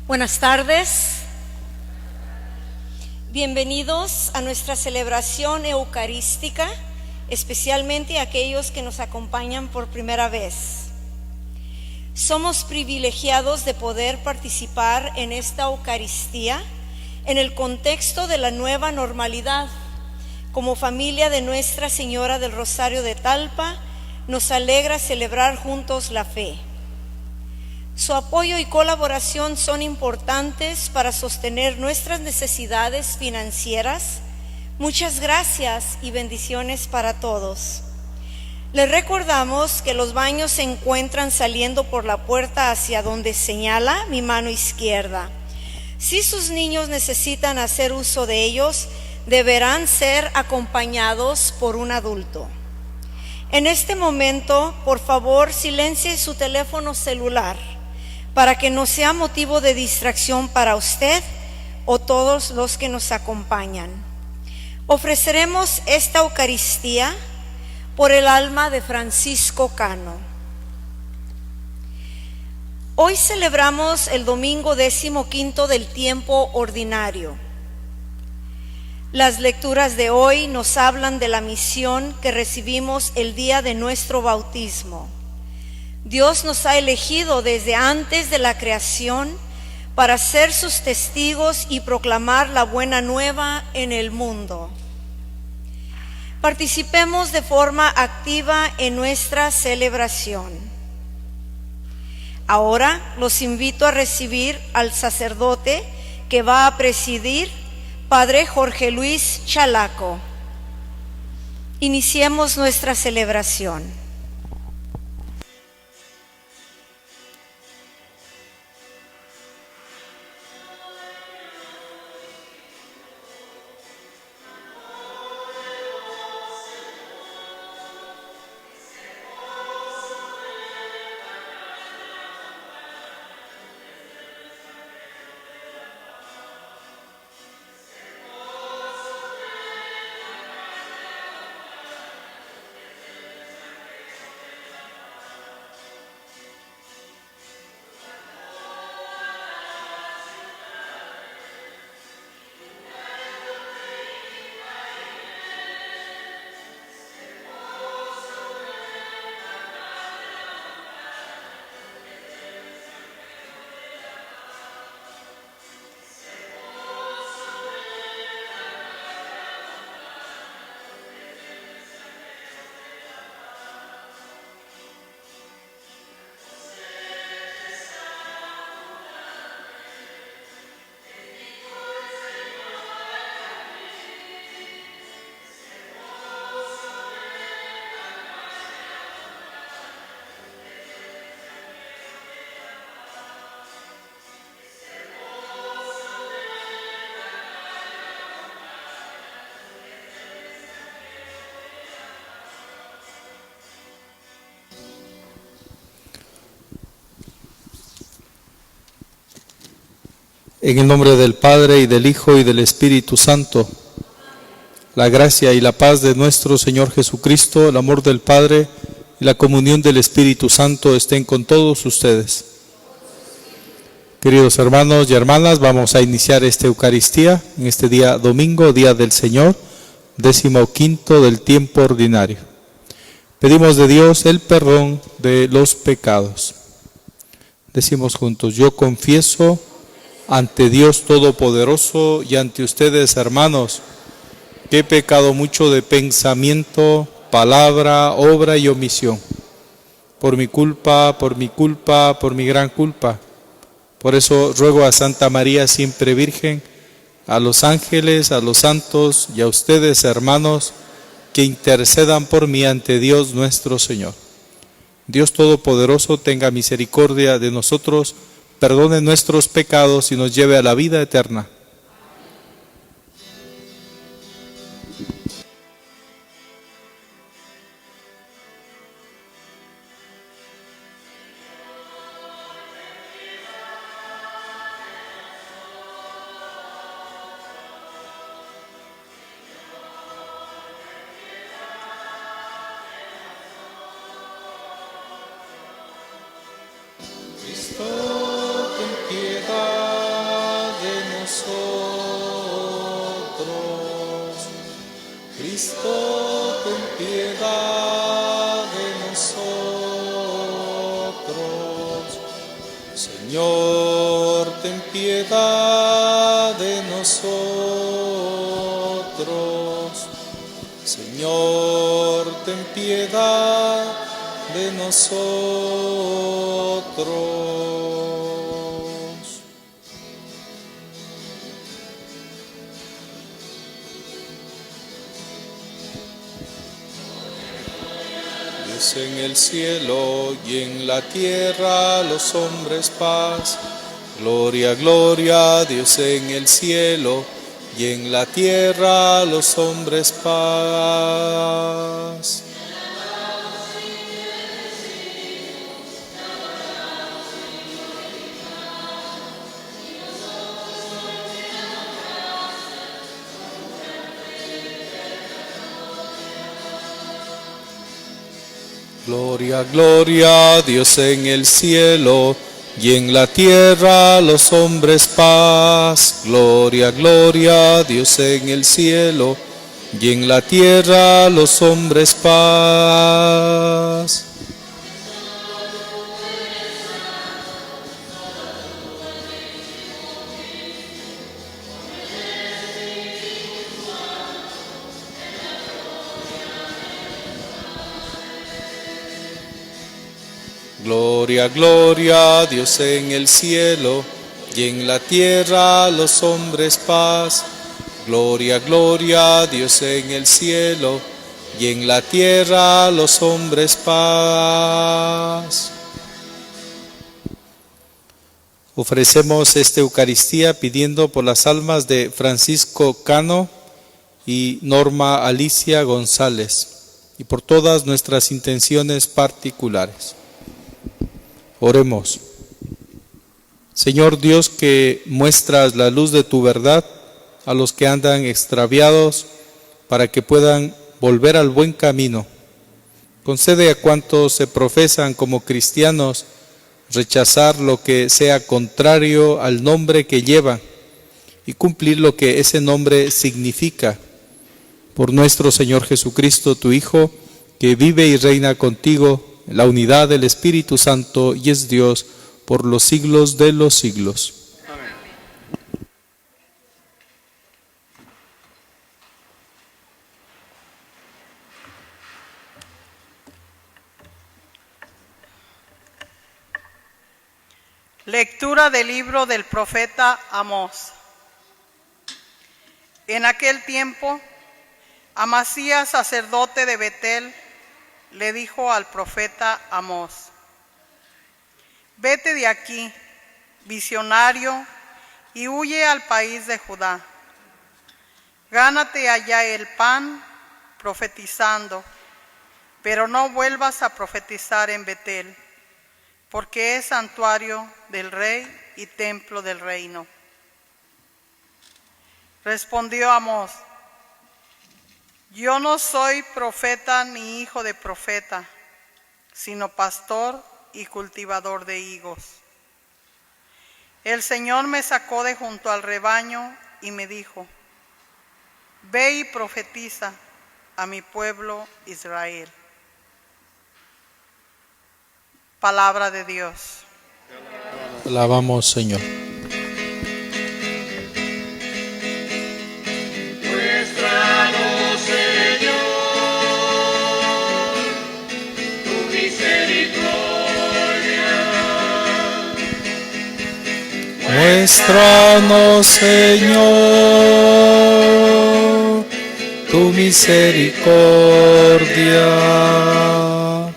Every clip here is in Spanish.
Buenas tardes. Bienvenidos a nuestra celebración eucarística, especialmente aquellos que nos acompañan por primera vez. Somos privilegiados de poder participar en esta Eucaristía en el contexto de la nueva normalidad. Como familia de Nuestra Señora del Rosario de Talpa, nos alegra celebrar juntos la fe. Su apoyo y colaboración son importantes para sostener nuestras necesidades financieras. Muchas gracias y bendiciones para todos. Les recordamos que los baños se encuentran saliendo por la puerta hacia donde señala mi mano izquierda. Si sus niños necesitan hacer uso de ellos, deberán ser acompañados por un adulto. En este momento, por favor, silencie su teléfono celular, para que no sea motivo de distracción para usted o todos los que nos acompañan. Ofreceremos esta Eucaristía por el alma de Francisco Cano. Hoy celebramos el domingo 15 del tiempo ordinario. Las lecturas de hoy nos hablan de la misión que recibimos el día de nuestro bautismo. Dios nos ha elegido desde antes de la creación para ser sus testigos y proclamar la buena nueva en el mundo. Participemos de forma activa en nuestra celebración. Ahora los invito a recibir al sacerdote que va a presidir, Padre Jorge Luis Chalaco. Iniciemos nuestra celebración. En el nombre del Padre, y del Hijo, y del Espíritu Santo, la gracia y la paz de nuestro Señor Jesucristo, el amor del Padre y la comunión del Espíritu Santo estén con todos ustedes. Queridos hermanos y hermanas, vamos a iniciar esta Eucaristía en este día domingo, día del Señor, 15 del tiempo ordinario. Pedimos de Dios el perdón de los pecados. Decimos juntos: yo confieso ante Dios Todopoderoso y ante ustedes, hermanos, que he pecado mucho de pensamiento, palabra, obra y omisión. Por mi culpa, por mi gran culpa. Por eso ruego a Santa María siempre Virgen, a los ángeles, a los santos y a ustedes, hermanos, que intercedan por mí ante Dios nuestro Señor. Dios Todopoderoso tenga misericordia de nosotros, perdone nuestros pecados y nos lleve a la vida eterna. Cristo, ten piedad. Cristo, ten piedad de nosotros. Señor, ten piedad de nosotros. Señor, ten piedad de nosotros. Dios en el cielo y en la tierra los hombres paz. Gloria, gloria a Dios en el cielo y en la tierra los hombres paz. Gloria, gloria a Dios en el cielo y en la tierra los hombres paz. Gloria, gloria a Dios en el cielo y en la tierra los hombres paz. Gloria, gloria a Dios en el cielo y en la tierra los hombres paz. Gloria, gloria a Dios en el cielo y en la tierra los hombres paz. Ofrecemos esta Eucaristía pidiendo por las almas de Francisco Cano y Norma Alicia González y por todas nuestras intenciones particulares. Oremos. Señor Dios, que muestras la luz de tu verdad a los que andan extraviados para que puedan volver al buen camino. Concede a cuantos se profesan como cristianos rechazar lo que sea contrario al nombre que llevan y cumplir lo que ese nombre significa. Por nuestro Señor Jesucristo, tu Hijo, que vive y reina contigo en la unidad del Espíritu Santo y es Dios por los siglos de los siglos. Amén. Lectura del libro del profeta Amós. En aquel tiempo, Amasías, sacerdote de Betel, le dijo al profeta Amós: vete de aquí, visionario, y huye al país de Judá. Gánate allá el pan profetizando, pero no vuelvas a profetizar en Betel, porque es santuario del rey y templo del reino. Respondió Amós: yo no soy profeta ni hijo de profeta, sino pastor y cultivador de higos. El Señor me sacó de junto al rebaño y me dijo: ve y profetiza a mi pueblo Israel. Palabra de Dios. Alabamos, Señor. Muéstranos, Señor, tu misericordia.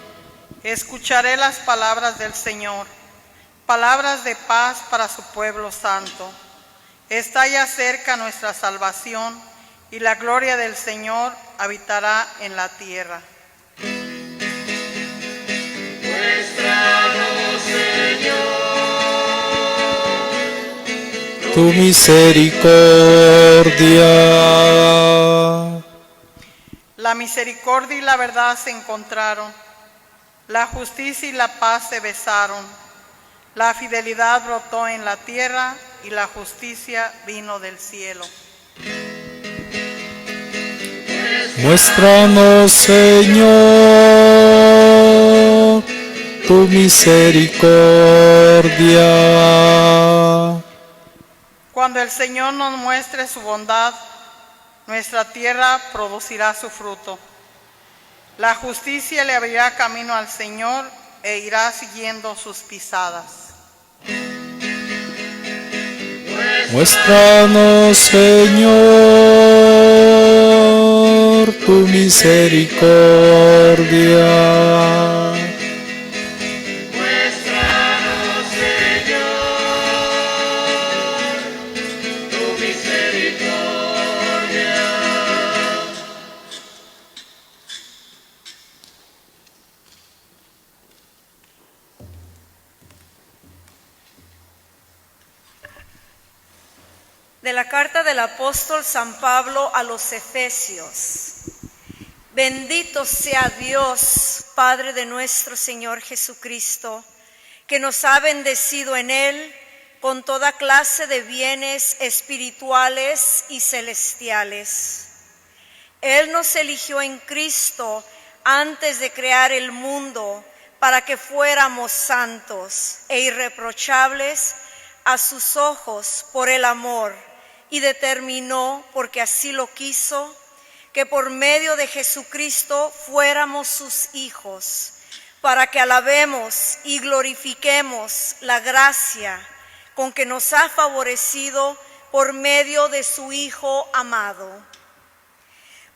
Escucharé las palabras del Señor, palabras de paz para su pueblo santo. Está ya cerca nuestra salvación y la gloria del Señor habitará en la tierra. Muéstranos, Señor, tu misericordia. La misericordia y la verdad se encontraron, la justicia y la paz se besaron, la fidelidad brotó en la tierra y la justicia vino del cielo. Muéstranos, Señor, tu misericordia. Cuando el Señor nos muestre su bondad, nuestra tierra producirá su fruto. La justicia le abrirá camino al Señor e irá siguiendo sus pisadas. Muéstranos, Señor, tu misericordia. Muéstranos, Señor, tu misericordia. De la carta del apóstol San Pablo a los Efesios. Bendito sea Dios, Padre de nuestro Señor Jesucristo, que nos ha bendecido en Él con toda clase de bienes espirituales y celestiales. Él nos eligió en Cristo antes de crear el mundo para que fuéramos santos e irreprochables a sus ojos por el amor, y determinó, porque así lo quiso, que por medio de Jesucristo fuéramos sus hijos, para que alabemos y glorifiquemos la gracia con que nos ha favorecido por medio de su Hijo amado.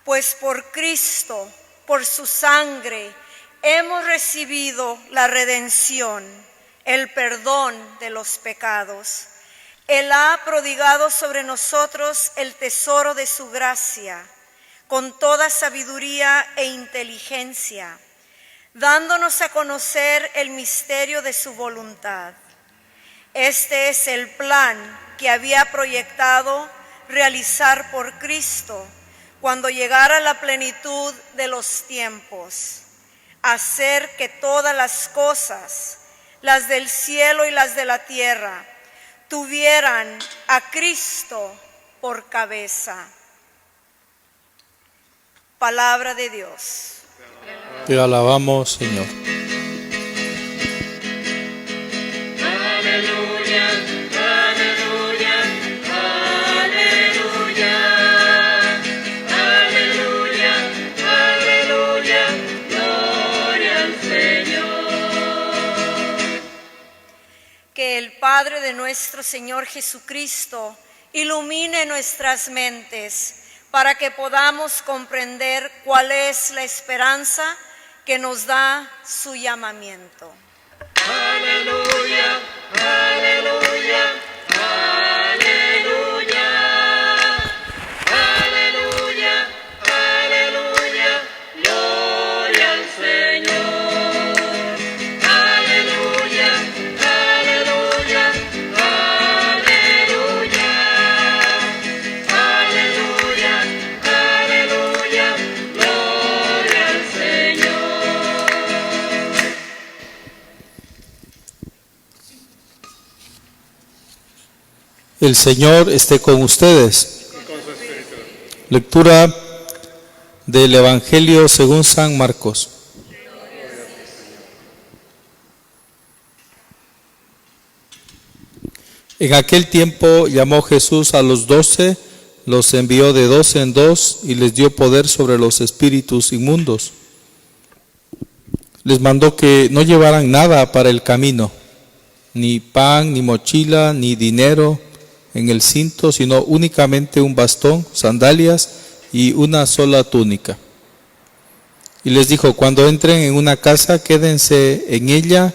Pues por Cristo, por su sangre, hemos recibido la redención, el perdón de los pecados. Él ha prodigado sobre nosotros el tesoro de su gracia, con toda sabiduría e inteligencia, dándonos a conocer el misterio de su voluntad. Este es el plan que había proyectado realizar por Cristo cuando llegara la plenitud de los tiempos, hacer que todas las cosas, las del cielo y las de la tierra, tuvieran a Cristo por cabeza. Palabra de Dios. Te alabamos, Señor. Aleluya, aleluya, aleluya, aleluya, aleluya, gloria al Señor. Que el Padre de nuestro Señor Jesucristo ilumine nuestras mentes para que podamos comprender cuál es la esperanza que nos da su llamamiento. Aleluya, aleluya, aleluya, aleluya, aleluya, gloria al Señor. Aleluya, aleluya, aleluya, aleluya, aleluya, gloria al Señor. El Señor esté con ustedes. Lectura del Evangelio según San Marcos. En aquel tiempo llamó Jesús a los 12, los envió de 2 en 2 y les dio poder sobre los espíritus inmundos. Les mandó que no llevaran nada para el camino, ni pan, ni mochila, ni dinero en el cinto, sino únicamente un bastón, sandalias y una sola túnica. Y les dijo: cuando entren en una casa, quédense en ella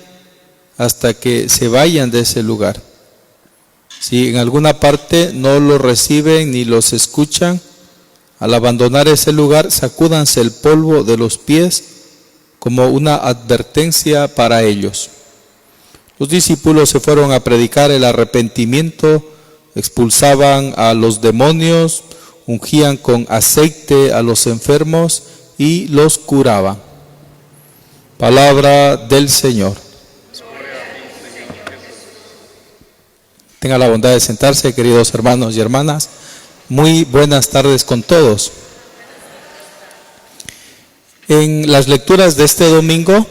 hasta que se vayan de ese lugar. Si en alguna parte no los reciben ni los escuchan, al abandonar ese lugar, sacúdanse el polvo de los pies como una advertencia para ellos. Los discípulos se fueron a predicar el arrepentimiento, expulsaban a los demonios, ungían con aceite a los enfermos y los curaban. Palabra del Señor. Tenga la bondad de sentarse, queridos hermanos y hermanas. Muy buenas tardes con todos. En las lecturas de este domingo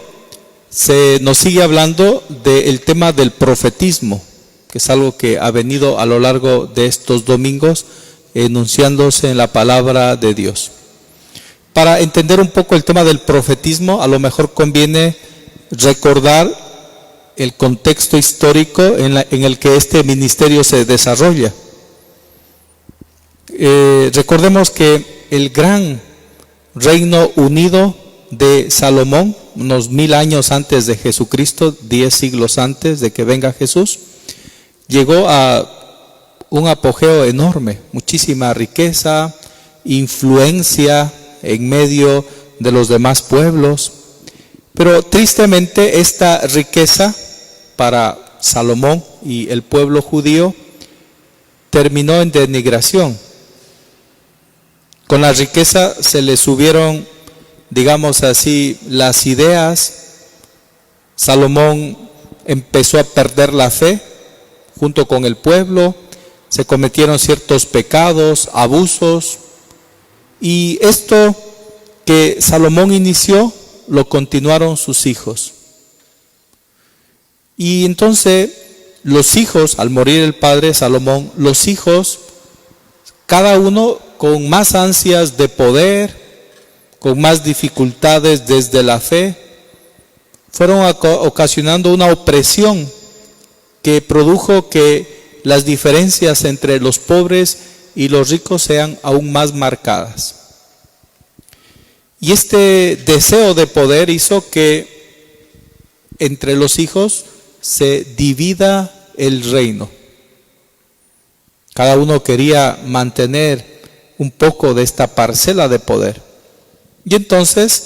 se nos sigue hablando del tema del profetismo, que es algo que ha venido a lo largo de estos domingos enunciándose en la palabra de Dios. Para entender un poco el tema del profetismo, a lo mejor conviene recordar el contexto histórico en el que este ministerio se desarrolla. Recordemos que el gran Reino Unido de Salomón, unos 1000 años antes de Jesucristo, 10 siglos antes de que venga Jesús, llegó a un apogeo enorme, muchísima riqueza, influencia en medio de los demás pueblos. Pero tristemente esta riqueza para Salomón y el pueblo judío terminó en denigración. Con la riqueza se le subieron, digamos así, las ideas. Salomón empezó a perder la fe junto con el pueblo, se cometieron ciertos pecados, abusos, y esto que Salomón inició lo continuaron sus hijos. Y entonces los hijos, al morir el padre Salomón, los hijos, cada uno con más ansias de poder, con más dificultades desde la fe, fueron ocasionando una opresión que produjo que las diferencias entre los pobres y los ricos sean aún más marcadas. Y este deseo de poder hizo que entre los hijos se divida el reino. Cada uno quería mantener un poco de esta parcela de poder. Y entonces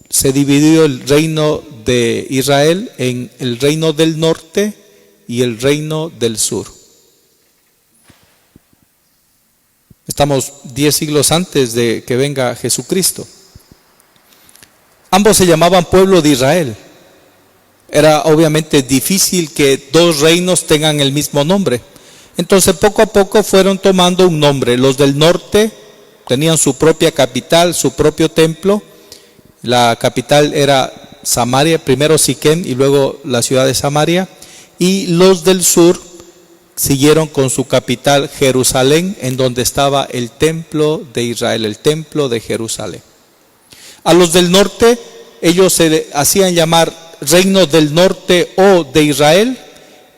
se dividió el reino de Israel en el reino del norte y el reino del sur. Estamos 10 siglos antes de que venga Jesucristo. Ambos se llamaban pueblo de Israel. Era obviamente difícil que dos reinos tengan el mismo nombre. Entonces poco a poco fueron tomando un nombre. Los del norte tenían su propia capital, su propio templo. La capital era Samaria, primero Siquem y luego la ciudad de Samaria. Y los del sur siguieron con su capital Jerusalén, en donde estaba el templo de Israel, el templo de Jerusalén. A los del norte, ellos se hacían llamar reino del norte o de Israel,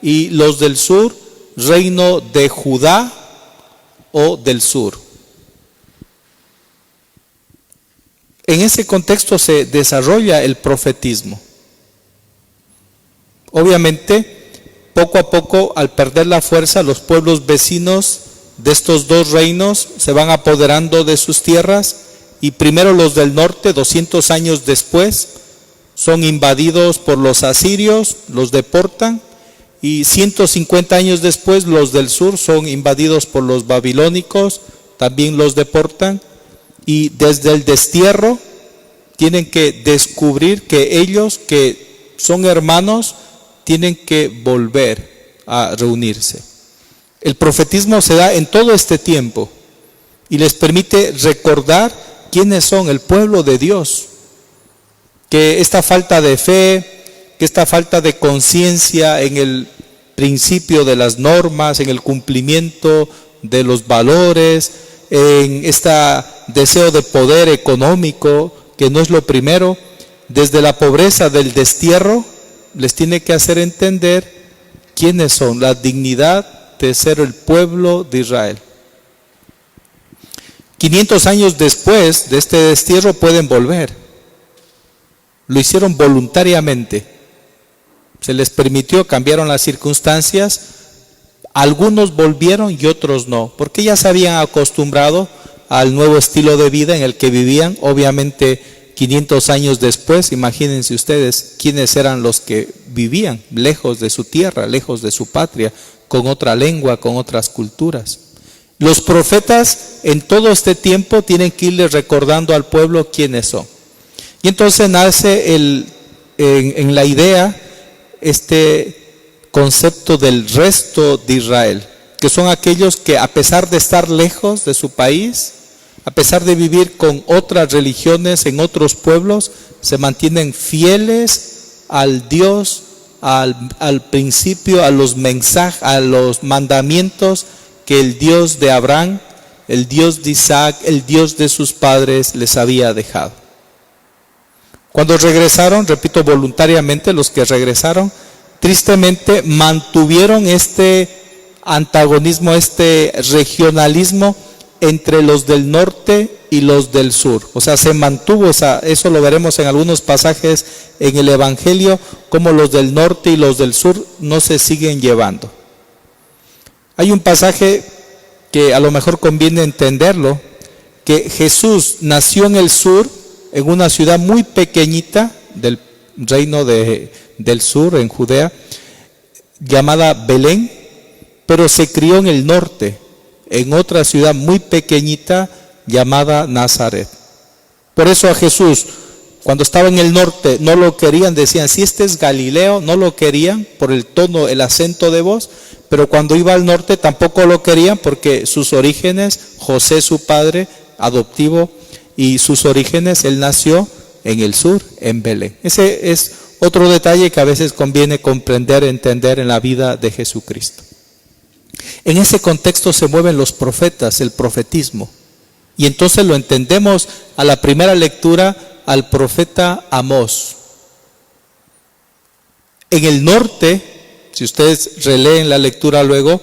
y los del sur, reino de Judá o del sur. En ese contexto se desarrolla el profetismo. Obviamente, poco a poco, al perder la fuerza, los pueblos vecinos de estos dos reinos se van apoderando de sus tierras, y primero los del norte, 200 años después, son invadidos por los asirios, los deportan, y 150 años después los del sur son invadidos por los babilónicos, también los deportan, y desde el destierro tienen que descubrir que ellos, que son hermanos, tienen que volver a reunirse. El profetismo se da en todo este tiempo y les permite recordar quiénes son el pueblo de Dios, que esta falta de fe, que esta falta de conciencia en el principio de las normas, en el cumplimiento de los valores, en este deseo de poder económico, que no es lo primero, desde la pobreza del destierro, les tiene que hacer entender quiénes son, la dignidad de ser el pueblo de Israel. 500 años después de este destierro pueden volver. Lo hicieron voluntariamente. Se les permitió, cambiaron las circunstancias. Algunos volvieron y otros no, porque ya se habían acostumbrado al nuevo estilo de vida en el que vivían. Obviamente 500 años después, imagínense ustedes quiénes eran los que vivían lejos de su tierra, lejos de su patria, con otra lengua, con otras culturas. Los profetas en todo este tiempo tienen que irles recordando al pueblo quiénes son. Y entonces nace en la idea este concepto del resto de Israel, que son aquellos que a pesar de estar lejos de su país, a pesar de vivir con otras religiones en otros pueblos, se mantienen fieles al Dios, al principio, a los mensajes, a los mandamientos que el Dios de Abraham, el Dios de Isaac, el Dios de sus padres les había dejado. Cuando regresaron, repito, voluntariamente, los que regresaron, tristemente mantuvieron este antagonismo, este regionalismo entre los del norte y los del sur. O sea, se mantuvo eso lo veremos en algunos pasajes en el Evangelio, como los del norte y los del sur no se siguen llevando. Hay un pasaje que a lo mejor conviene entenderlo, que Jesús nació en el sur, en una ciudad muy pequeñita del reino del sur, en Judea, llamada Belén, pero se crió en el norte, en otra ciudad muy pequeñita llamada Nazaret. Por eso a Jesús, cuando estaba en el norte, no lo querían, decían, si este es Galileo, no lo querían por el tono, el acento de voz, pero cuando iba al norte tampoco lo querían porque sus orígenes, José su padre adoptivo, y sus orígenes, él nació en el sur, en Belén. Ese es otro detalle que a veces conviene comprender, entender en la vida de Jesucristo. En ese contexto se mueven los profetas, el profetismo. Y entonces lo entendemos a la primera lectura al profeta Amós. En el norte, si ustedes releen la lectura luego,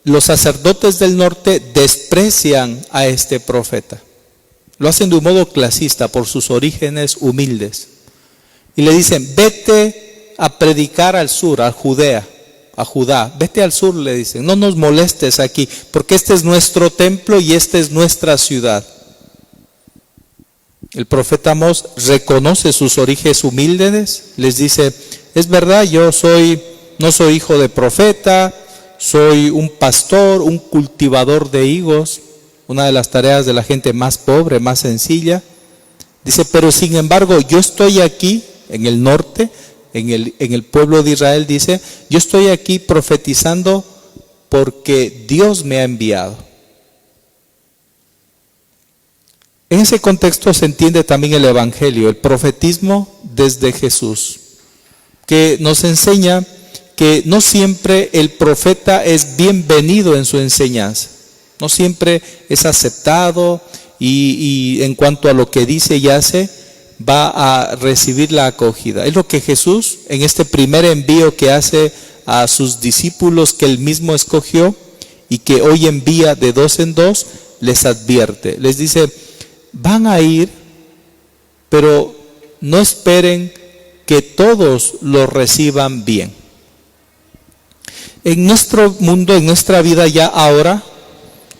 los sacerdotes del norte desprecian a este profeta. Lo hacen de un modo clasista por sus orígenes humildes. Y le dicen, vete a predicar al sur, a Judea, a Judá. Vete al sur, le dicen, no nos molestes aquí, porque este es nuestro templo y esta es nuestra ciudad. El profeta Amós reconoce sus orígenes humildes, les dice, es verdad, yo no soy hijo de profeta, soy un pastor, un cultivador de higos, una de las tareas de la gente más pobre, más sencilla. Dice, pero sin embargo, yo estoy aquí en el norte, en el pueblo de Israel, dice, yo estoy aquí profetizando porque Dios me ha enviado. En ese contexto se entiende también el Evangelio, el profetismo desde Jesús, que nos enseña que no siempre el profeta es bienvenido en su enseñanza, no siempre es aceptado y en cuanto a lo que dice y hace, va a recibir la acogida. Es lo que Jesús, en este primer envío que hace a sus discípulos que él mismo escogió y que hoy envía de dos en dos, les advierte, les dice, van a ir, pero no esperen que todos lo reciban bien. En nuestro mundo, en nuestra vida ya ahora,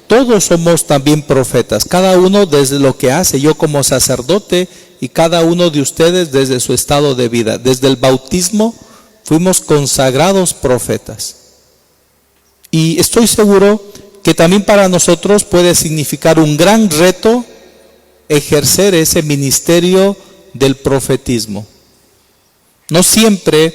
todos somos también profetas, cada uno desde lo que hace, yo como sacerdote y cada uno de ustedes desde su estado de vida. Desde el bautismo fuimos consagrados profetas. Y estoy seguro que también para nosotros puede significar un gran reto ejercer ese ministerio del profetismo. No siempre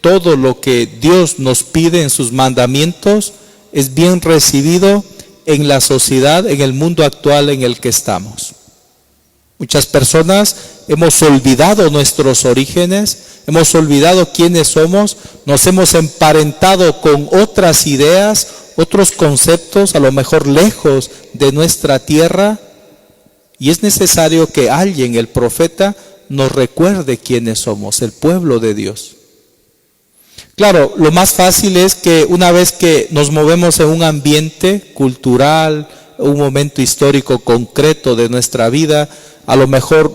todo lo que Dios nos pide en sus mandamientos es bien recibido en la sociedad, en el mundo actual en el que estamos. Muchas personas hemos olvidado nuestros orígenes, hemos olvidado quiénes somos, nos hemos emparentado con otras ideas, otros conceptos, a lo mejor lejos de nuestra tierra, y es necesario que alguien, el profeta, nos recuerde quiénes somos, el pueblo de Dios. Claro, lo más fácil es que una vez que nos movemos en un ambiente cultural, un momento histórico concreto de nuestra vida, a lo mejor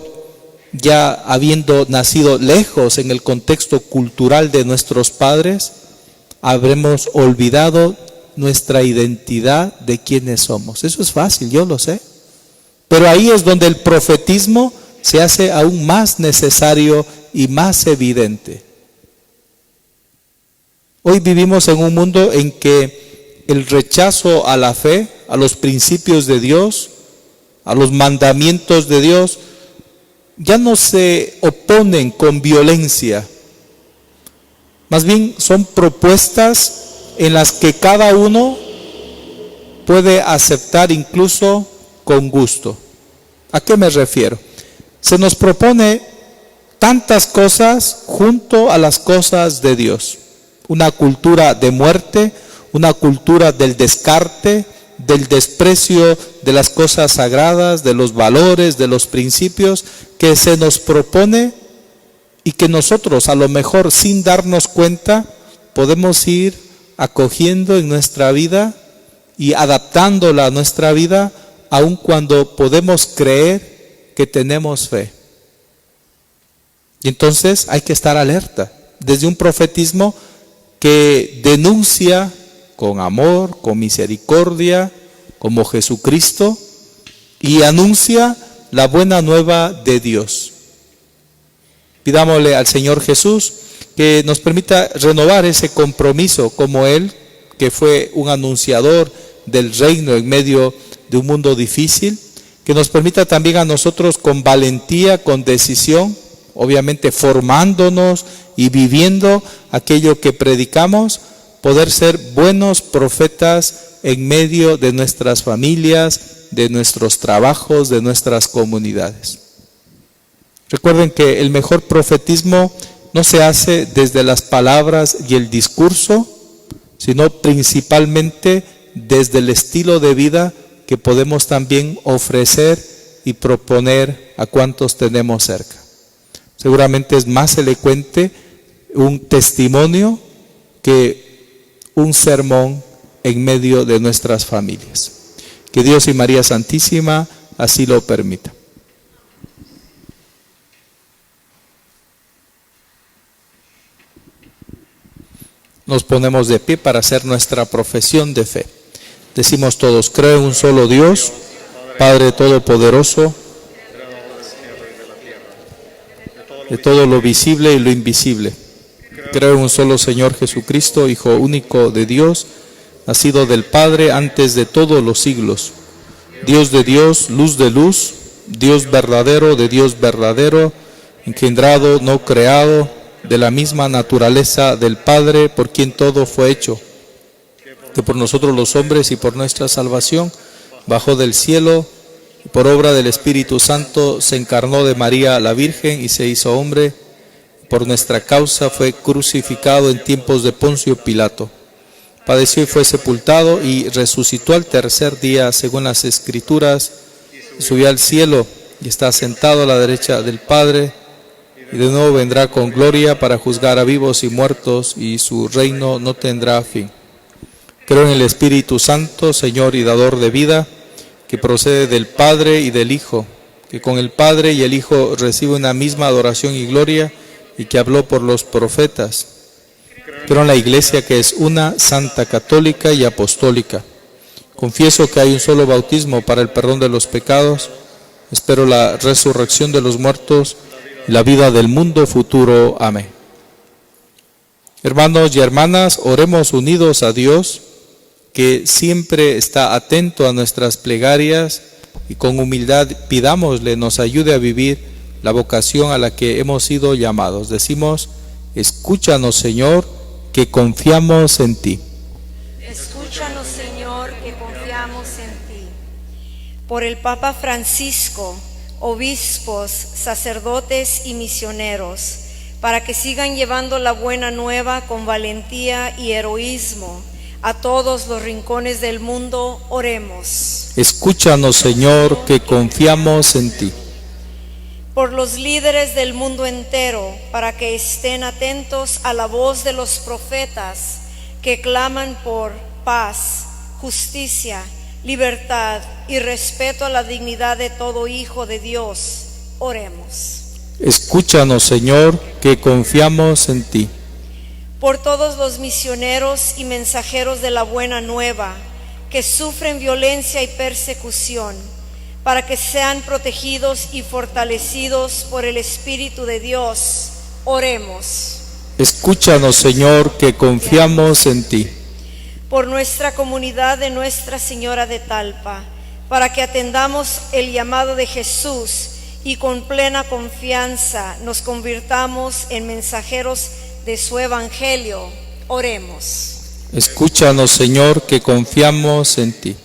ya habiendo nacido lejos en el contexto cultural de nuestros padres, habremos olvidado nuestra identidad de quiénes somos. Eso es fácil, yo lo sé. Pero ahí es donde el profetismo se hace aún más necesario y más evidente. Hoy vivimos en un mundo en que el rechazo a la fe, a los principios de Dios, a los mandamientos de Dios, ya no se oponen con violencia. Más bien son propuestas en las que cada uno puede aceptar incluso con gusto. ¿A qué me refiero? Se nos propone tantas cosas junto a las cosas de Dios. Una cultura de muerte, una cultura del descarte, del desprecio de las cosas sagradas, de los valores, de los principios que se nos propone y que nosotros a lo mejor sin darnos cuenta podemos ir acogiendo en nuestra vida y adaptándola a nuestra vida, aun cuando podemos creer que tenemos fe. Y entonces hay que estar alerta desde un profetismo que denuncia con amor, con misericordia, como Jesucristo, y anuncia la buena nueva de Dios. Pidámosle al Señor Jesús que nos permita renovar ese compromiso como Él, que fue un anunciador del reino en medio de un mundo difícil, que nos permita también a nosotros con valentía, con decisión, obviamente formándonos y viviendo aquello que predicamos, poder ser buenos profetas en medio de nuestras familias, de nuestros trabajos, de nuestras comunidades. Recuerden que el mejor profetismo no se hace desde las palabras y el discurso, sino principalmente desde el estilo de vida que podemos también ofrecer y proponer a cuantos tenemos cerca. Seguramente es más elocuente un testimonio que un sermón en medio de nuestras familias. Que Dios y María Santísima así lo permita. Nos ponemos de pie para hacer nuestra profesión de fe. Decimos todos: creo en un solo Dios, Padre Todopoderoso, de todo lo visible y lo invisible. Creo en un solo Señor Jesucristo, Hijo único de Dios, nacido del Padre antes de todos los siglos, Dios de Dios, luz de luz, Dios verdadero de Dios verdadero, engendrado, no creado, de la misma naturaleza del Padre, por quien todo fue hecho, que por nosotros los hombres y por nuestra salvación bajó del cielo, y por obra del Espíritu Santo se encarnó de María la Virgen y se hizo hombre. Por nuestra causa fue crucificado en tiempos de Poncio Pilato. Padeció y fue sepultado y resucitó al tercer día según las Escrituras, subió al cielo y está sentado a la derecha del Padre, y de nuevo vendrá con gloria para juzgar a vivos y muertos, y su reino no tendrá fin. Creo en el Espíritu Santo, Señor y dador de vida, que procede del Padre y del Hijo, que con el Padre y el Hijo recibe una misma adoración y gloria, y que habló por los profetas. Creo en la Iglesia, que es una, santa, católica y apostólica. Confieso que hay un solo bautismo para el perdón de los pecados. Espero la resurrección de los muertos y la vida del mundo futuro. Amén. Hermanos y hermanas, oremos unidos a Dios, que siempre está atento a nuestras plegarias, y con humildad pidámosle nos ayude a vivir la vocación a la que hemos sido llamados. Decimos: escúchanos, Señor, que confiamos en ti. Escúchanos, Señor, que confiamos en ti. Por el Papa Francisco, obispos, sacerdotes y misioneros, para que sigan llevando la buena nueva con valentía y heroísmo a todos los rincones del mundo, oremos. Escúchanos, Señor, que confiamos en ti. Por los líderes del mundo entero, para que estén atentos a la voz de los profetas que claman por paz, justicia, libertad y respeto a la dignidad de todo hijo de Dios, oremos. Escúchanos, Señor, que confiamos en ti. Por todos los misioneros y mensajeros de la buena nueva que sufren violencia y persecución, para que sean protegidos y fortalecidos por el Espíritu de Dios, oremos. Escúchanos, Señor, que confiamos en ti. Por nuestra comunidad de Nuestra Señora de Talpa, para que atendamos el llamado de Jesús y con plena confianza nos convirtamos en mensajeros de su Evangelio, oremos. Escúchanos, Señor, que confiamos en ti.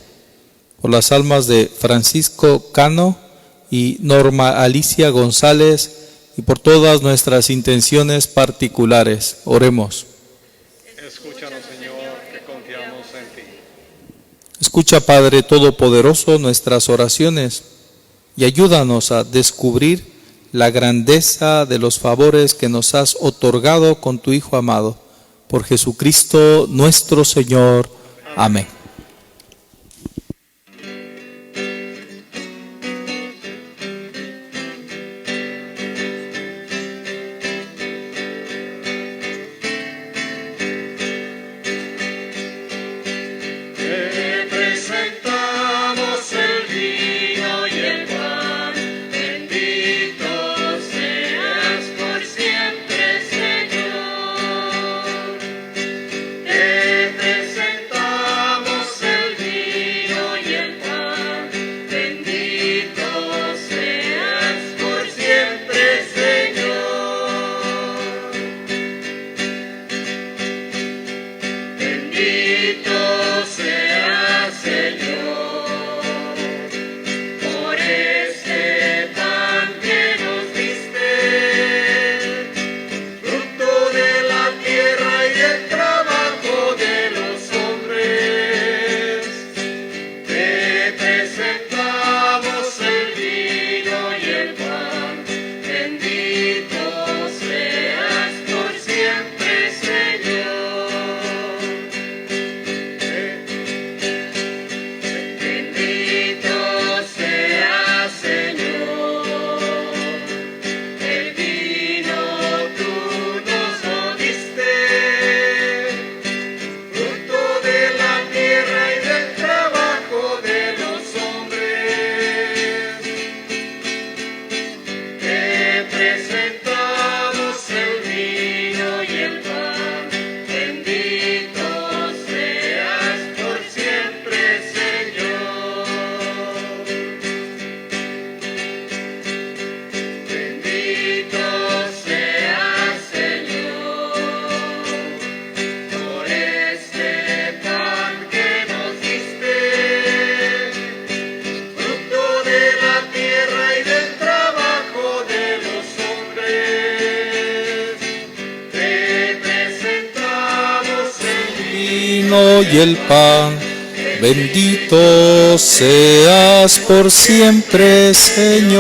por las almas de Francisco Cano y Norma Alicia González y por todas nuestras intenciones particulares. Oremos. Escúchanos, Señor, que confiamos en ti. Escucha, Padre Todopoderoso, nuestras oraciones y ayúdanos a descubrir la grandeza de los favores que nos has otorgado con tu Hijo amado. Por Jesucristo nuestro Señor. Amén. Te presentamos el vino y el pan, bendito seas por siempre, Señor. Te presentamos el vino y el pan, bendito seas por siempre, Señor. Bendito sea, Señor, por este pan que nos diste, fruto de la tierra y del trabajo de los hombres. Te presentamos el vino y el pan, bendito seas por siempre, Señor. Bendito sea, Señor, el vino tú nos lo diste, fruto de la tierra y del trabajo de los hombres. Te presentamos el vino y el pan, bendito seas por siempre, Señor. Bendito seas, Señor, por este pan que nos diste, fruto de la tierra y del trabajo de los hombres. Te presentamos el Vino y el pan, bendito seas por siempre, Señor.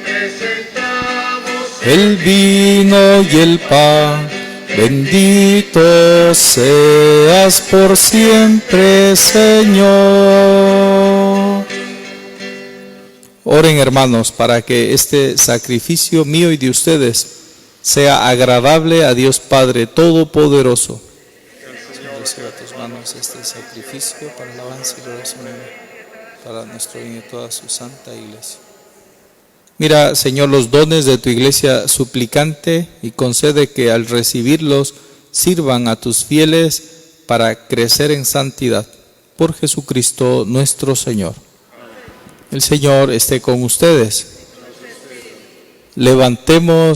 presentamos El vino y el pan, bendito seas por siempre, Señor. Oren, hermanos, para que este sacrificio mío y de ustedes sea agradable a Dios Padre Todopoderoso. Señor, reciba a tus manos este sacrificio para alabanza y gloria para nuestro bien y toda su santa iglesia. Mira, Señor, los dones de tu iglesia suplicante y concede que al recibirlos sirvan a tus fieles para crecer en santidad. Por Jesucristo nuestro Señor. El Señor esté con ustedes. Levantemos.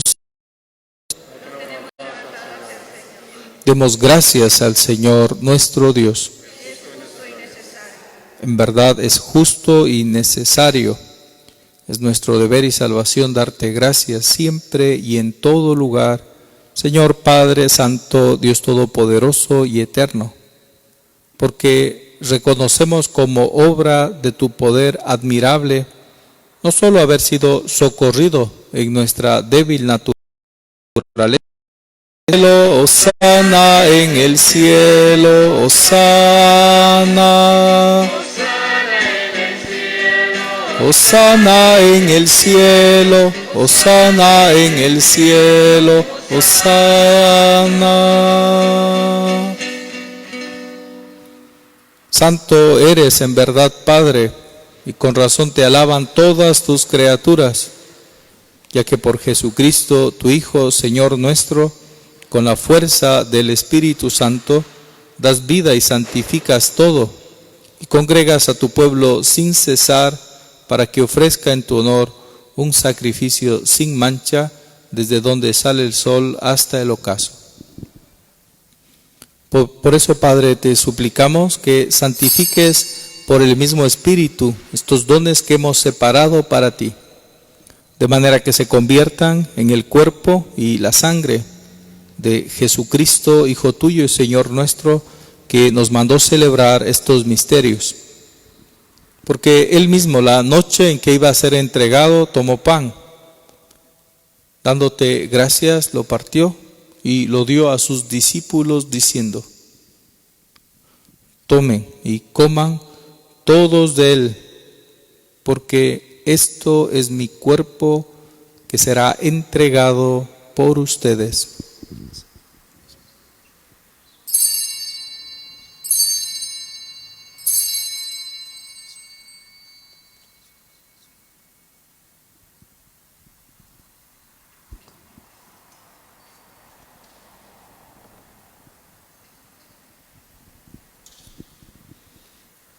Demos gracias al Señor nuestro Dios. En verdad es justo y necesario. Es nuestro deber y salvación darte gracias siempre y en todo lugar, Señor Padre Santo, Dios Todopoderoso y Eterno, porque reconocemos como obra de tu poder admirable no solo haber sido socorrido en nuestra débil naturaleza, Hosana en el cielo, Hosana. Hosana en el cielo, Hosana en el cielo, Hosana. Santo eres en verdad, Padre, y con razón te alaban todas tus criaturas, ya que por Jesucristo, tu Hijo, Señor nuestro, con la fuerza del Espíritu Santo, das vida y santificas todo, y congregas a tu pueblo sin cesar, para que ofrezca en tu honor un sacrificio sin mancha, desde donde sale el sol hasta el ocaso. Por eso, Padre, te suplicamos que santifiques por el mismo Espíritu estos dones que hemos separado para ti, de manera que se conviertan en el cuerpo y la sangre de Jesucristo, Hijo tuyo y Señor nuestro, que nos mandó celebrar estos misterios. Porque Él mismo, la noche en que iba a ser entregado, tomó pan, dándote gracias, lo partió y lo dio a sus discípulos diciendo: tomen y coman todos de él, porque esto es mi cuerpo que será entregado por ustedes.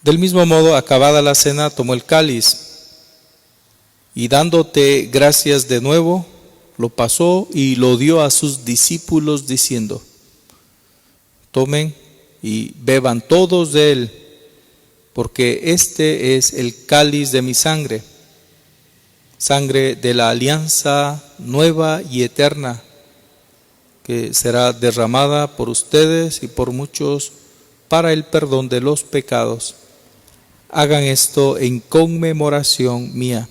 Del mismo modo, acabada la cena, tomó el cáliz y dándote gracias de nuevo, lo pasó y lo dio a sus discípulos diciendo: tomen y beban todos de él, porque este es el cáliz de mi sangre, sangre de la alianza nueva y eterna, que será derramada por ustedes y por muchos para el perdón de los pecados. Hagan esto en conmemoración mía.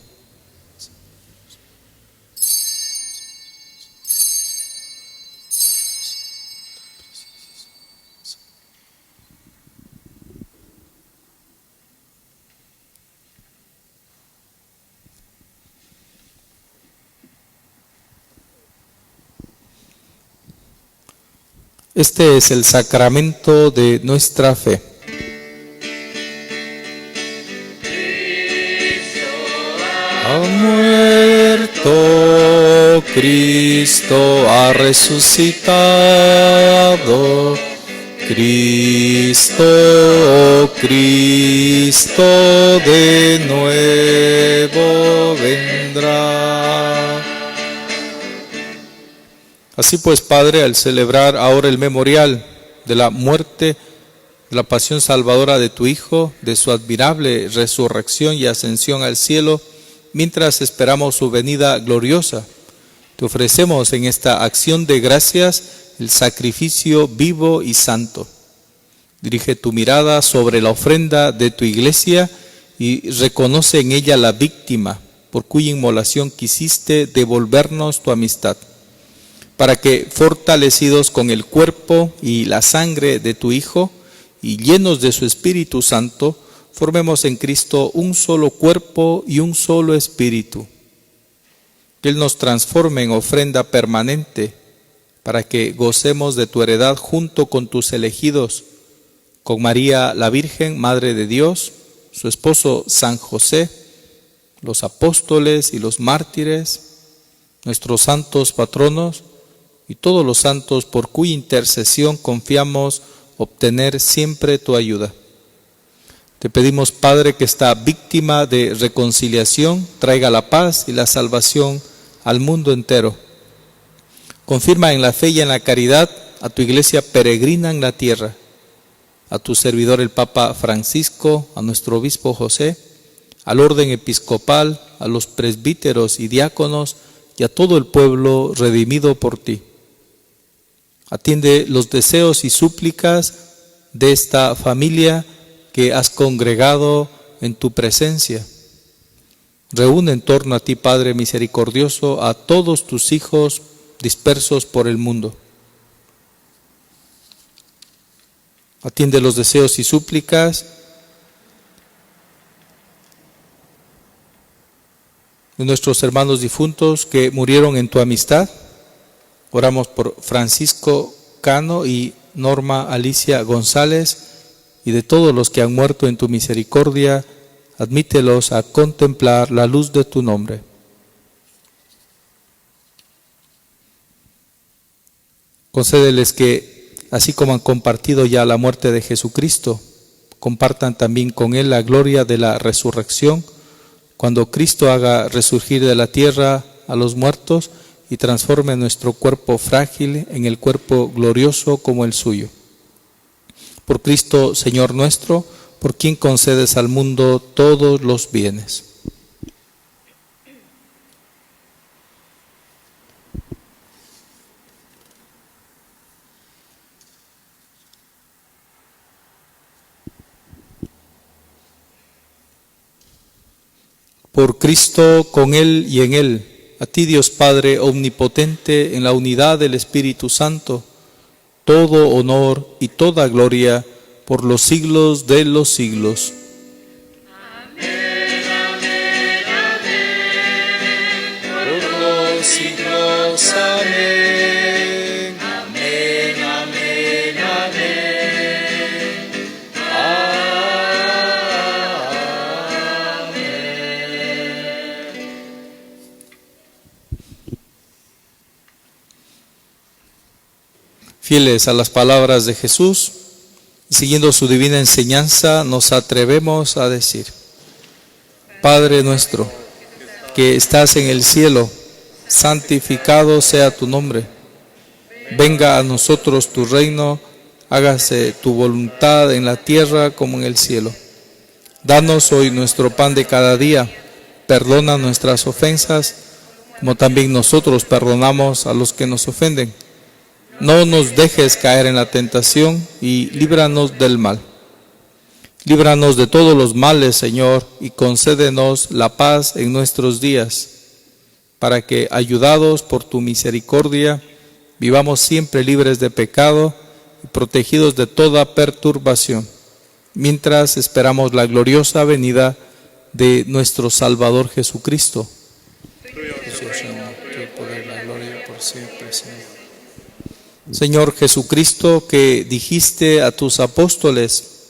Este es el sacramento de nuestra fe. Ha muerto, Cristo ha resucitado, Cristo, oh Cristo, de nuevo vendrá. Así pues, Padre, al celebrar ahora el memorial de la muerte, de la pasión salvadora de tu Hijo, de su admirable resurrección y ascensión al cielo, mientras esperamos su venida gloriosa, te ofrecemos en esta acción de gracias el sacrificio vivo y santo. Dirige tu mirada sobre la ofrenda de tu iglesia y reconoce en ella la víctima por cuya inmolación quisiste devolvernos tu amistad, para que, fortalecidos con el cuerpo y la sangre de tu Hijo y llenos de su Espíritu Santo, formemos en Cristo un solo cuerpo y un solo espíritu. Que Él nos transforme en ofrenda permanente para que gocemos de tu heredad junto con tus elegidos, con María la Virgen, Madre de Dios, su esposo San José, los apóstoles y los mártires, nuestros santos patronos y todos los santos por cuya intercesión confiamos obtener siempre tu ayuda. Te pedimos, Padre, que esta víctima de reconciliación traiga la paz y la salvación al mundo entero. Confirma en la fe y en la caridad a tu iglesia peregrina en la tierra, a tu servidor el Papa Francisco, a nuestro obispo José, al orden episcopal, a los presbíteros y diáconos y a todo el pueblo redimido por ti. Atiende los deseos y súplicas de esta familia que has congregado en tu presencia. Reúne en torno a ti, Padre misericordioso, a todos tus hijos dispersos por el mundo. Atiende los deseos y súplicas de nuestros hermanos difuntos que murieron en tu amistad. Oramos por Francisco Cano y Norma Alicia González, y de todos los que han muerto en tu misericordia, admítelos a contemplar la luz de tu nombre. Concédeles que, así como han compartido ya la muerte de Jesucristo, compartan también con Él la gloria de la resurrección, cuando Cristo haga resurgir de la tierra a los muertos y transforme nuestro cuerpo frágil en el cuerpo glorioso como el suyo. Por Cristo, Señor nuestro, por quien concedes al mundo todos los bienes. Por Cristo, con Él y en Él, a ti Dios Padre omnipotente, en la unidad del Espíritu Santo, todo honor y toda gloria por los siglos de los siglos. Por los siglos, amén. Amén, amén, amén. Fieles a las palabras de Jesús, siguiendo su divina enseñanza, nos atrevemos a decir: Padre nuestro, que estás en el cielo, santificado sea tu nombre. Venga a nosotros tu reino, hágase tu voluntad en la tierra como en el cielo. Danos hoy nuestro pan de cada día, perdona nuestras ofensas, como también nosotros perdonamos a los que nos ofenden. No nos dejes caer en la tentación y líbranos del mal. Líbranos de todos los males, Señor, y concédenos la paz en nuestros días, para que, ayudados por tu misericordia, vivamos siempre libres de pecado y protegidos de toda perturbación, mientras esperamos la gloriosa venida de nuestro Salvador Jesucristo. Señor Jesucristo, que dijiste a tus apóstoles: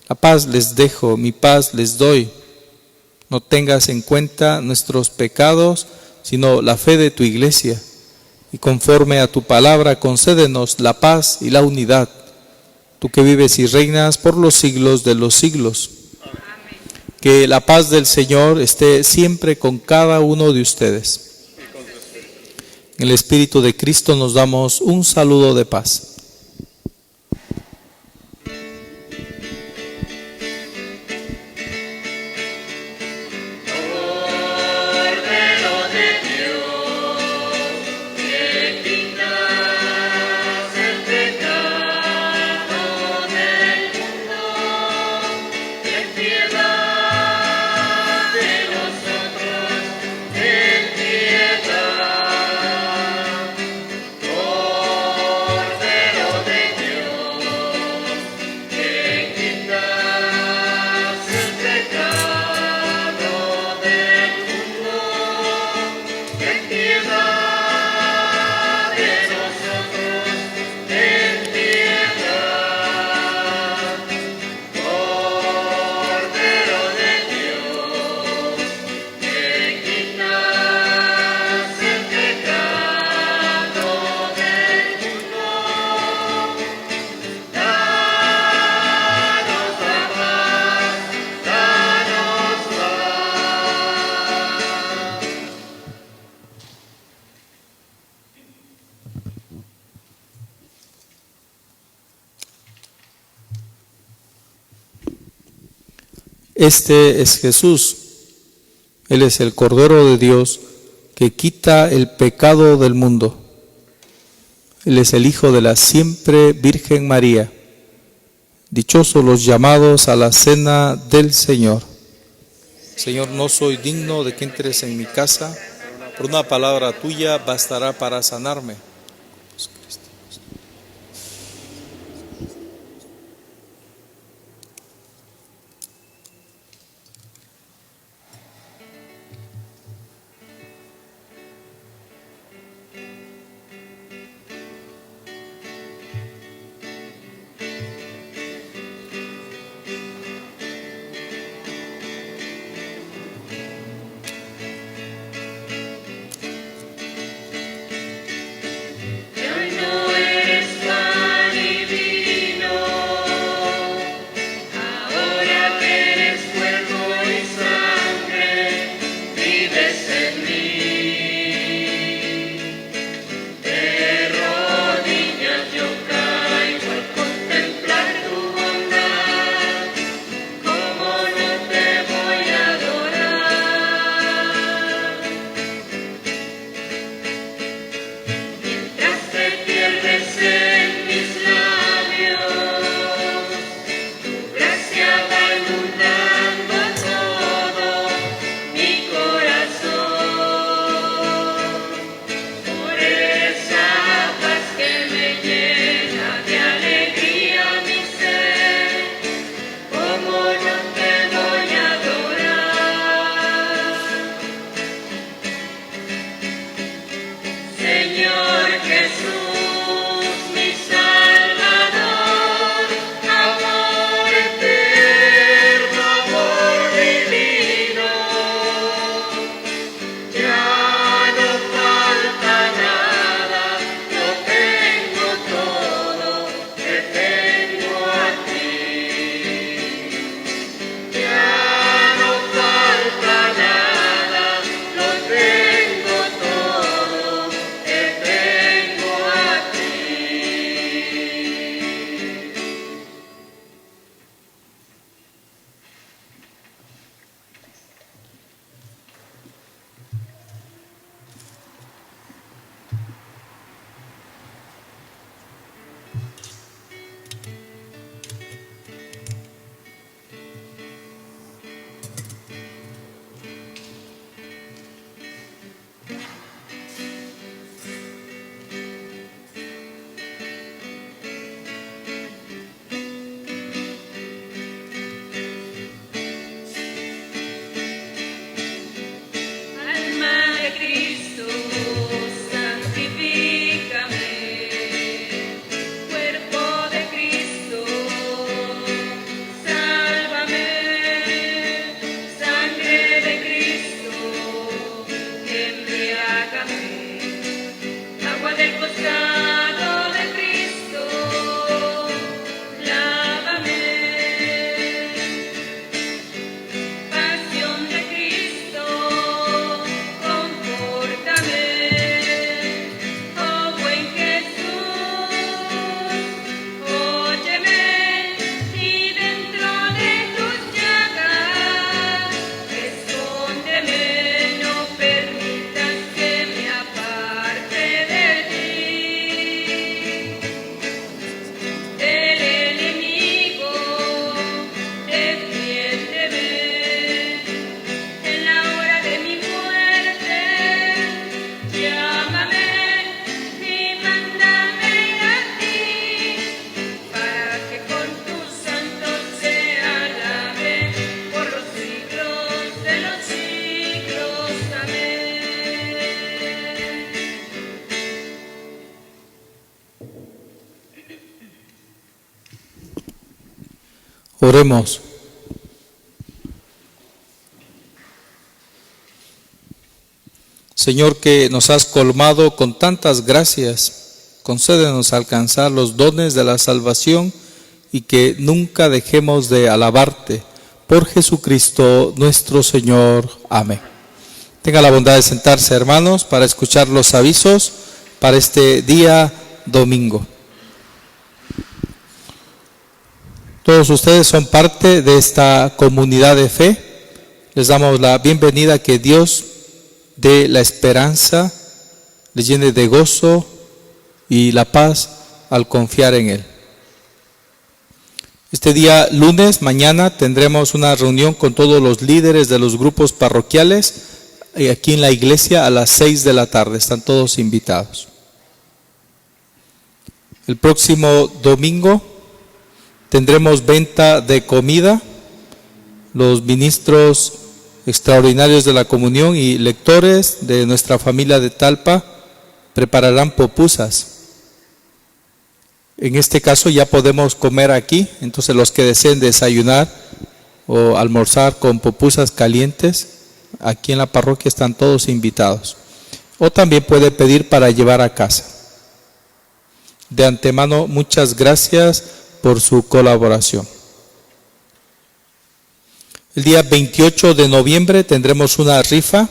la paz les dejo, mi paz les doy. No tengas en cuenta nuestros pecados, sino la fe de tu iglesia. Y conforme a tu palabra, concédenos la paz y la unidad. Tú que vives y reinas por los siglos de los siglos. Amén. Que la paz del Señor esté siempre con cada uno de ustedes. En el Espíritu de Cristo nos damos un saludo de paz. Este es Jesús. Él es el Cordero de Dios que quita el pecado del mundo. Él es el Hijo de la siempre Virgen María. Dichosos los llamados a la cena del Señor. Señor, no soy digno de que entres en mi casa. Por una palabra tuya bastará para sanarme. hágame. Agua del costado de Cristo, lávame. Pasión de Cristo, confórtame. Oh buen Jesús, óyeme, y dentro de tus llagas, escóndeme, no permitas que me aparte de ti. Del enemigo, defiéndeme. En la hora de mi muerte, llámame y mándame ir a ti, para que con tus santos se alabe por los siglos de los siglos. Amén. Oremos. Señor, que nos has colmado con tantas gracias, concédenos alcanzar los dones de la salvación y que nunca dejemos de alabarte. Por Jesucristo nuestro Señor. Amén. Tenga la bondad de sentarse, hermanos, para escuchar los avisos para este día domingo. Todos ustedes son parte de esta comunidad de fe. Les damos la bienvenida, que Dios dé la esperanza, les llene de gozo y la paz al confiar en Él. Este día lunes, mañana, tendremos una reunión con todos los líderes de los grupos parroquiales aquí en la iglesia a las 6 de la tarde. Están todos invitados. El próximo domingo tendremos venta de comida. Los ministros extraordinarios de la comunión y lectores de nuestra familia de Talpa prepararán pupusas. En este caso ya podemos comer aquí, entonces los que deseen desayunar o almorzar con pupusas calientes, aquí en la parroquia están todos invitados. O también puede pedir para llevar a casa. De antemano, muchas gracias por su colaboración. El día 28 de noviembre tendremos una rifa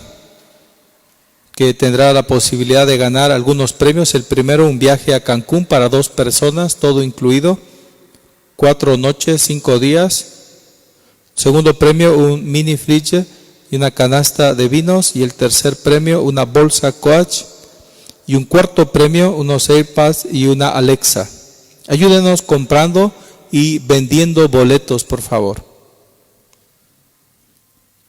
que tendrá la posibilidad de ganar algunos premios. El primero, un viaje a Cancún para 2 personas, todo incluido, 4 noches, 5 días. Segundo premio, un mini fridge y una canasta de vinos. Y el tercer premio, una bolsa Coach. Y un cuarto premio, unos AirPods y una Alexa. Ayúdenos comprando y vendiendo boletos, por favor.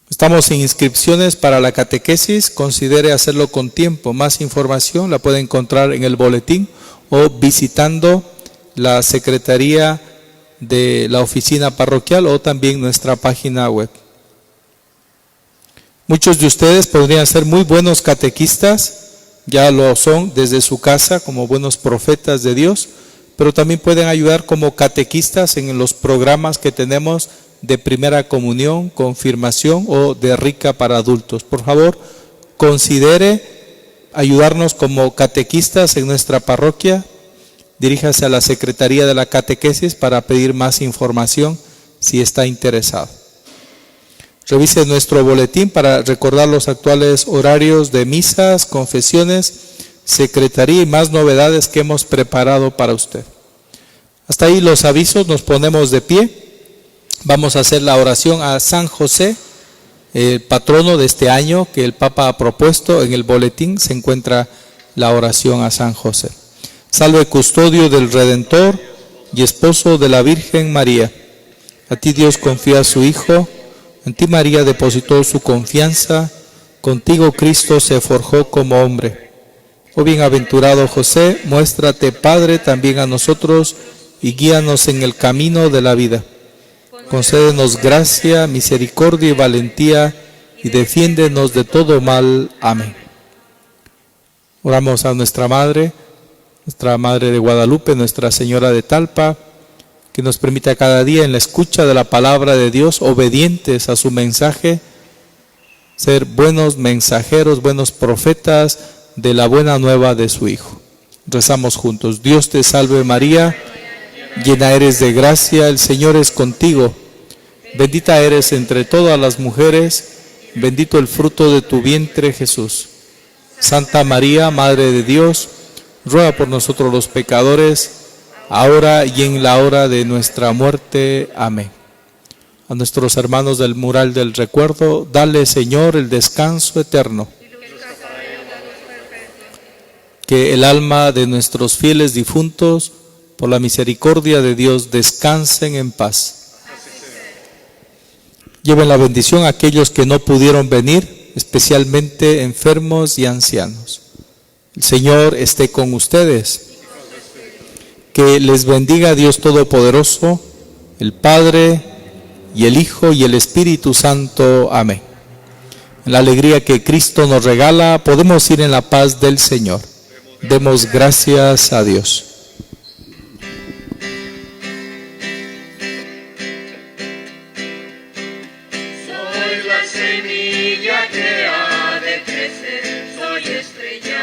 Estamos en inscripciones para la catequesis. Considere hacerlo con tiempo. Más información la puede encontrar en el boletín o visitando la secretaría de la oficina parroquial o también nuestra página web. Muchos de ustedes podrían ser muy buenos catequistas, ya lo son desde su casa como buenos profetas de Dios, pero también pueden ayudar como catequistas en los programas que tenemos de primera comunión, confirmación o de rica para adultos. Por favor, considere ayudarnos como catequistas en nuestra parroquia. Diríjase a la Secretaría de la Catequesis para pedir más información si está interesado. Revise nuestro boletín para recordar los actuales horarios de misas, confesiones, secretaría y más novedades que hemos preparado para usted. Hasta ahí los avisos, nos ponemos de pie. Vamos a hacer la oración a San José, el patrono de este año que el Papa ha propuesto. En el boletín se encuentra la oración a San José. Salve, custodio del Redentor y esposo de la Virgen María. A ti Dios confía a su Hijo, en ti María depositó su confianza, contigo Cristo se forjó como hombre. Oh bienaventurado José, muéstrate Padre también a nosotros y guíanos en el camino de la vida. Concédenos gracia, misericordia y valentía y defiéndenos de todo mal. Amén. Oramos a nuestra Madre de Guadalupe, Nuestra Señora de Talpa, que nos permita cada día en la escucha de la palabra de Dios, obedientes a su mensaje, ser buenos mensajeros, buenos profetas, de la buena nueva de su Hijo. Rezamos juntos. Dios te salve María, llena eres de gracia, el Señor es contigo. Bendita eres entre todas las mujeres, bendito el fruto de tu vientre Jesús. Santa María, Madre de Dios, ruega por nosotros los pecadores, ahora y en la hora de nuestra muerte. Amén. A nuestros hermanos del mural del recuerdo, dale, Señor, el descanso eterno. Que el alma de nuestros fieles difuntos, por la misericordia de Dios, descansen en paz. Lleven la bendición a aquellos que no pudieron venir, especialmente enfermos y ancianos. El Señor esté con ustedes. Que les bendiga Dios Todopoderoso, el Padre y el Hijo y el Espíritu Santo. Amén. En la alegría que Cristo nos regala, podemos ir en la paz del Señor. Demos gracias a Dios. Soy la semilla que ha de crecer, soy estrella